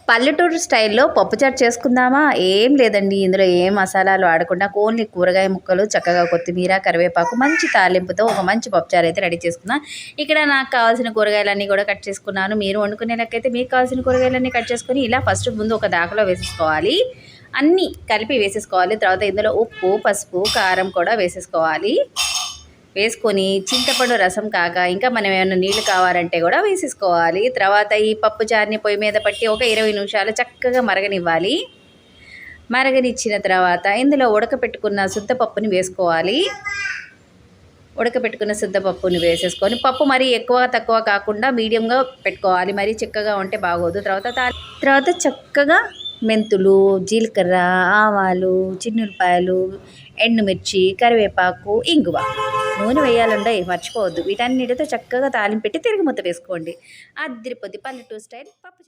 పల్లెటూరు స్టైల్లో పప్పుచారు చేసుకుందామా? ఏం లేదండి. ఇందులో ఏం మసాలాలు వాడకుండా ఓన్లీ కూరగాయ ముక్కలు, చక్కగా కొత్తిమీర, కరివేపాకు, మంచి తాలింపుతో ఒక మంచి పప్పుచారు అయితే రెడీ చేసుకున్నా. ఇక్కడ నాకు కావాల్సిన కూరగాయలన్నీ కూడా కట్ చేసుకున్నాను. మీరు వండుకునే లెక్కైతే మీకు కావాల్సిన కూరగాయలన్నీ కట్ చేసుకొని ఇలా ఫస్ట్ ముందు ఒక దాకలో వేసేసుకోవాలి. అన్నీ కలిపి వేసేసుకోవాలి. తర్వాత ఇందులో ఉప్పు, పసుపు, కారం కూడా వేసేసుకోవాలి. వేసుకొని చింతపండు రసం కాక ఇంకా మనం ఏమైనా నీళ్ళు కావాలంటే కూడా వేసేసుకోవాలి. తర్వాత ఈ పప్పు చారుని పొయ్యి మీద పట్టి ఒక 20 నిమిషాలు చక్కగా మరగనివ్వాలి. మరగనిచ్చిన తర్వాత ఇందులో ఉడకపెట్టుకున్న శుద్ధపప్పుని వేసుకోవాలి. ఉడకపెట్టుకున్న శుద్ధపప్పుని వేసేసుకొని పప్పు మరీ ఎక్కువ తక్కువ కాకుండా మీడియంగా పెట్టుకోవాలి. మరీ చిక్కగా ఉంటే బాగోదు. తర్వాత చక్కగా మెంతులు, జీలకర్ర, ఆవాలు, చిన్నులపాయలు, ఎండుమిర్చి, కరివేపాకు, ఇంగువ, నూనె వేయాలండి, మర్చిపోవద్దు. వీటన్నిటితో చక్కగా తాలింపు పెట్టి తిరిగి మూత వేసుకోండి. అదిరిపోద్ది పల్లెటూరు స్టైల్ పప్పు.